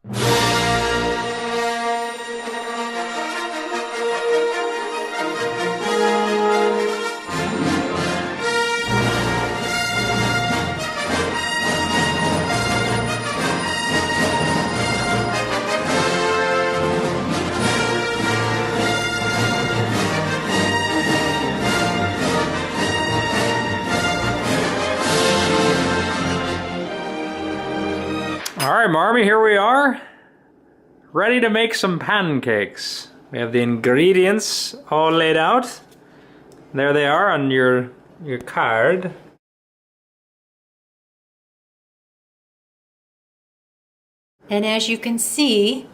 All right, Marmy, here we are, ready to make some pancakes. We have the ingredients all laid out. There they are on your card. And as you can see,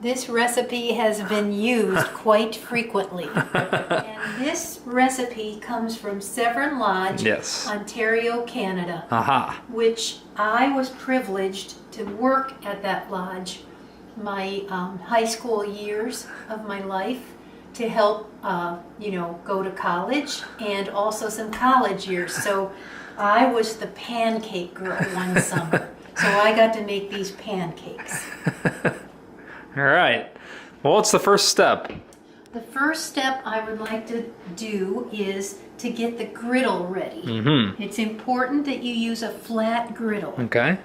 this recipe has been used quite frequently. And this recipe comes from Severn Lodge, Yes. Ontario, Canada. Aha. Which I was privileged to work at that lodge my high school years of my life to help, go to college and also some college years. So I was the pancake girl one summer. So I got to make these pancakes. All right. Well, what's the first step? The first step I would like to do is to get the griddle ready. Mm-hmm. It's important that you use a flat griddle. Okay.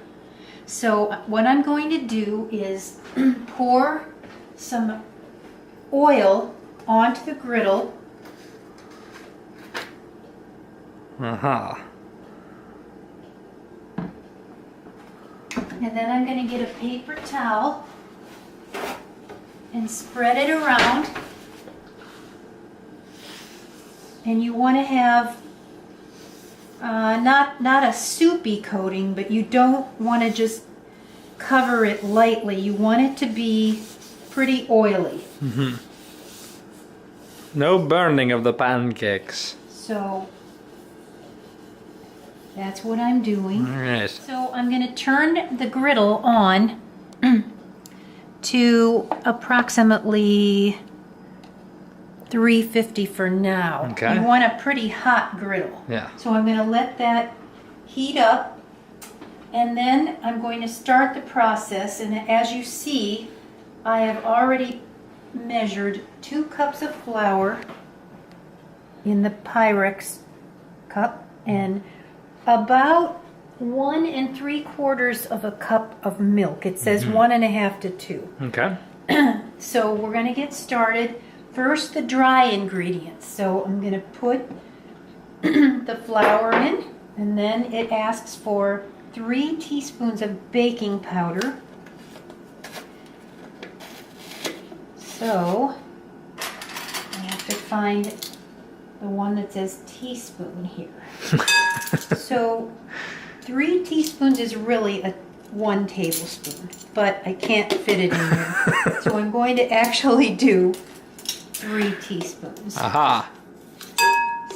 So what I'm going to do is pour some oil onto the griddle. Aha. And then I'm going to get a paper towel and spread it around. And you want to have not a soupy coating, but you don't want to just cover it lightly. You want it to be pretty oily. Mm-hmm. No burning of the pancakes. So that's what I'm doing. All right. So I'm going to turn the griddle on to approximately 350 for now. Okay. You want a pretty hot griddle. Yeah. So I'm going to let that heat up, and then I'm going to start the process. And as you see, I have already measured 2 cups of flour in the Pyrex cup and about 1 3/4 of a cup of milk. It says 1 1/2 to 2. Okay. So we're going to get started. First, the dry ingredients. So I'm going to put the flour in, and then it asks for 3 teaspoons of baking powder. So I have to find the one that says teaspoon here. So 3 teaspoons is really 1 tablespoon, but I can't fit it in there. So I'm going to actually do 3 teaspoons. Aha.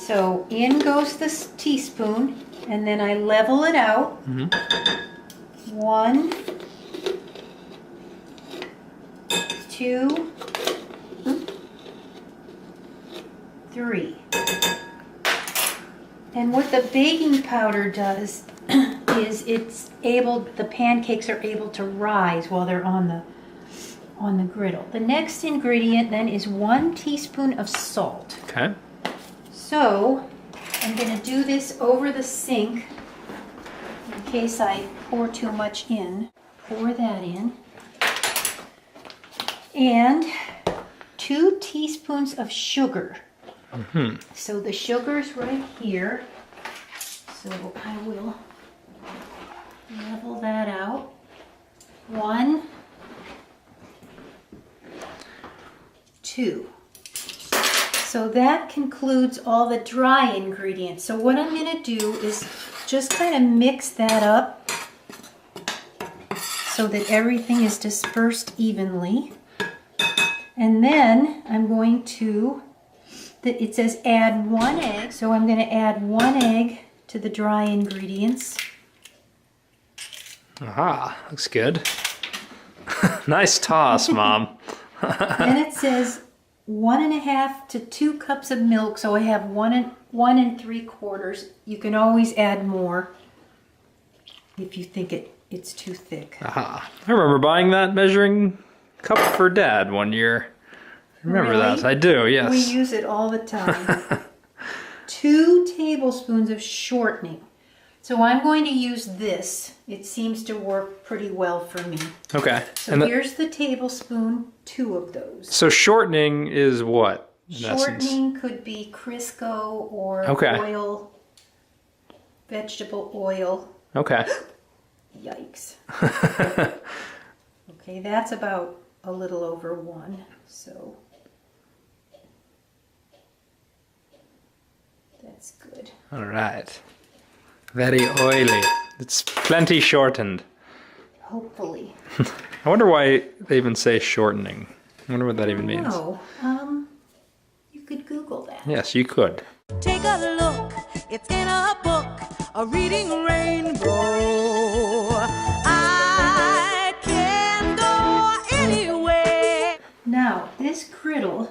So in goes this teaspoon, and then I level it out. Mm-hmm. 1, 2, 3. And what the baking powder does is the pancakes are able to rise while they're on the griddle. The next ingredient then is 1 teaspoon of salt. Okay. So I'm going to do this over the sink in case I pour too much in. Pour that in. And 2 teaspoons of sugar. Mm-hmm. So the sugar's right here. So I will level that out. 1, 2. So that concludes all the dry ingredients. So what I'm going to do is just kind of mix that up so that everything is dispersed evenly. And then I'm going to, it says add 1 egg, so I'm going to add 1 egg to the dry ingredients. Aha, looks good. Nice toss, Mom. Then it says 1 1/2 to 2 cups of milk, so I have 1 3/4. You can always add more if you think it it's too thick. Aha. I remember buying that measuring cup for Dad one year. I remember Really? that. I do, yes. We use it all the time. 2 tablespoons of shortening. So I'm going to use this. It seems to work pretty well for me. Okay. So here's the tablespoon, 2 of those. So shortening is what? Shortening could be Crisco or oil, vegetable oil. Okay. Yikes. Okay, that's about a little over 1. So that's good. All right. Very oily. It's plenty shortened. Hopefully. I wonder why they even say shortening. I wonder what that even means. No. You could Google that. Yes, you could. Take a look, it's in a book, a reading rainbow. I can go anywhere. Now, this griddle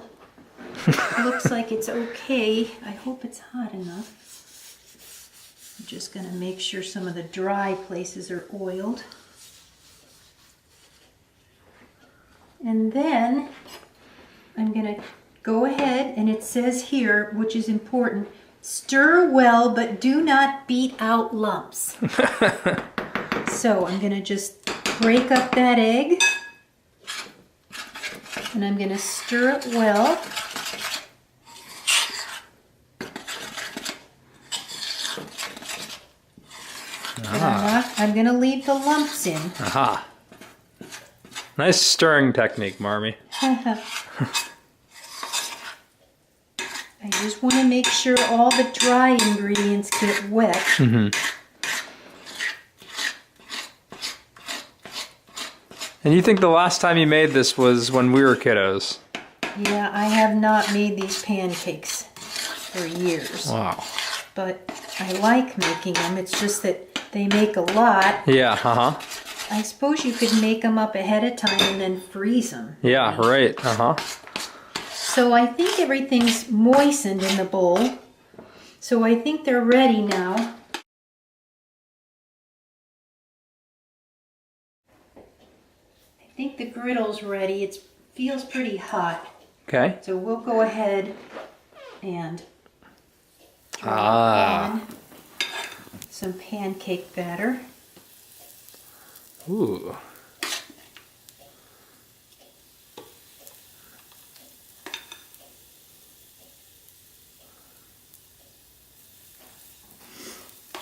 looks like it's okay. I hope it's hot enough. I'm just going to make sure some of the dry places are oiled. And then I'm going to go ahead, and it says here, which is important, stir well, but do not beat out lumps. So I'm going to just break up that egg, and I'm going to stir it well. I'm going to leave the lumps in. Aha. Nice stirring technique, Marmy. I just want to make sure all the dry ingredients get wet. Mm-hmm. And you think the last time you made this was when we were kiddos? Yeah, I have not made these pancakes for years. Wow. But I like making them. It's just that they make a lot. Yeah, uh-huh. I suppose you could make them up ahead of time and then freeze them. Yeah, right, uh-huh. So I think everything's moistened in the bowl. So I think they're ready now. I think the griddle's ready. It feels pretty hot. Okay. So we'll go ahead and drop on some pancake batter. Ooh.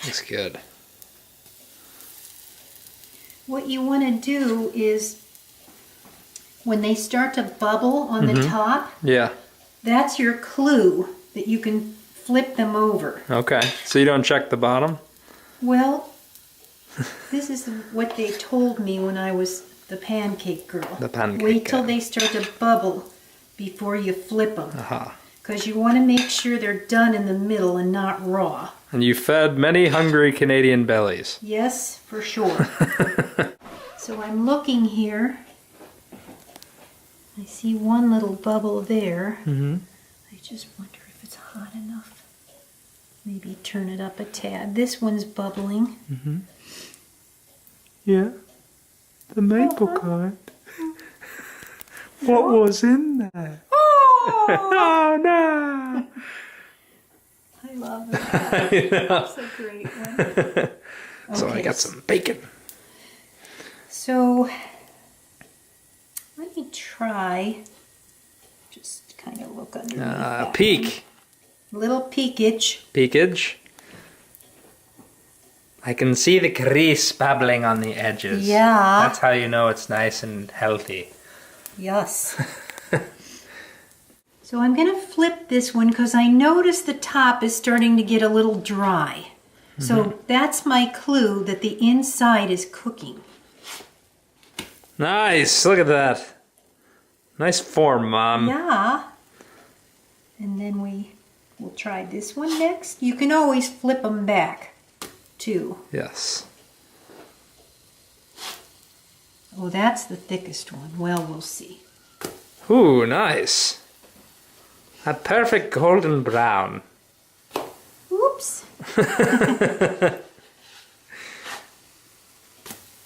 Looks good. What you want to do is, when they start to bubble on the top, Yeah. that's your clue that you can flip them over. Okay. So you don't check the bottom? Well, this is what they told me when I was the pancake girl. The pancake Wait till girl. they start to bubble before you flip them. Aha. Because you want to make sure they're done in the middle and not raw. And you fed many hungry Canadian bellies. Yes, for sure. So I'm looking here. I see one little bubble there. Mm-hmm. I just wonder if it's hot enough. Maybe turn it up a tad. This one's bubbling. Mm-hmm. Yeah. The maple card. What was in there? Oh no! I love that. I know. That's a great one. So I got some bacon. So let me try. Just kind of look underneath. That Peek. one. Little peekage. Peekage. I can see the grease babbling on the edges. Yeah. That's how you know it's nice and healthy. Yes. So I'm going to flip this one because I notice the top is starting to get a little dry. So that's my clue that the inside is cooking. Nice. Look at that. Nice form, Mom. Yeah. And then we'll try this one next. You can always flip them back too. Yes. Oh, that's the thickest one. Well, we'll see. Ooh, nice. A perfect golden brown. Oops.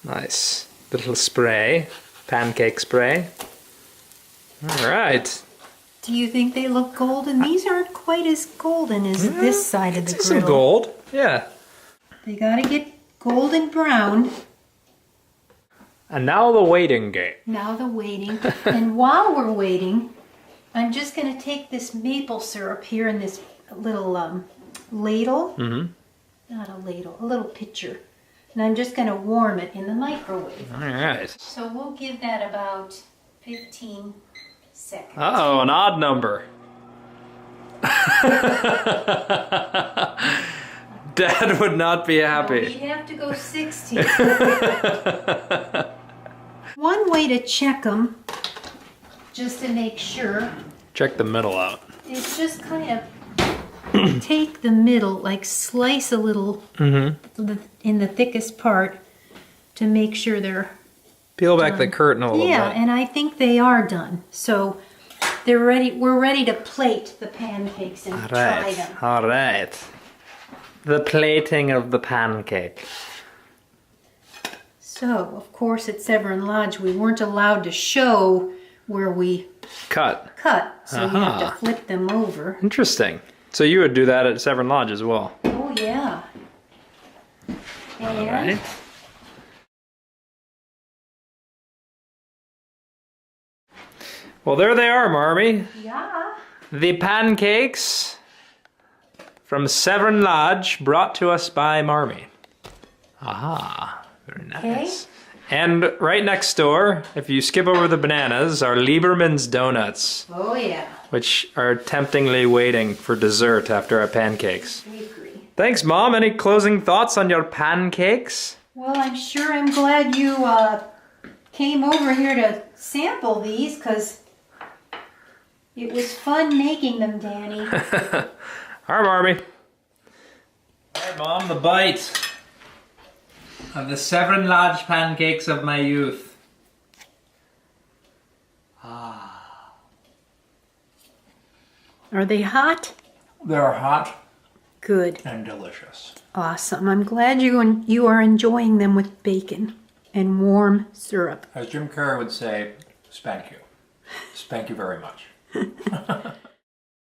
Nice. Little spray. Pancake spray. All right. Do you think they look golden? These aren't quite as golden as this side of the griddle. Some gold. Yeah. They gotta get golden brown. And now the waiting game. Now the waiting. And while we're waiting, I'm just gonna take this maple syrup here in this little ladle. Not a ladle, a little pitcher. And I'm just gonna warm it in the microwave. All right. So we'll give that about 15 seconds. Uh-oh, an odd number. Dad would not be happy. No, we'd have to go 60. One way to check them, just to make sure, Check the middle out. is just kind of take the middle, like slice a little in the thickest part to make sure they're Peel back the curtain a little yeah, bit. and I think they are done. So they're ready. We're ready to plate the pancakes and try them. All right. The plating of the pancake. So, of course, at Severn Lodge, we weren't allowed to show where we Cut. cut, so you have Uh-huh. to flip them over. Interesting. So you would do that at Severn Lodge as well. Oh, yeah. And Right. Well, there they are, Marmy. yeah. The pancakes from Severn Lodge, brought to us by Marmy. Aha, very nice. And right next door, if you skip over the bananas, are Lieberman's Donuts, Oh, yeah. which are temptingly waiting for dessert after our pancakes. We agree. Thanks, Mom. Any closing thoughts on your pancakes? Well, I'm glad you came over here to sample these, because it was fun making them, Danny. All right, Marmy. All right, Mom, the bite of the Severn Lodge pancakes of my youth. Are they hot? They're hot Good. and delicious. Awesome. I'm glad you are enjoying them with bacon and warm syrup. As Jim Carrey would say, spank you. Spank you very much.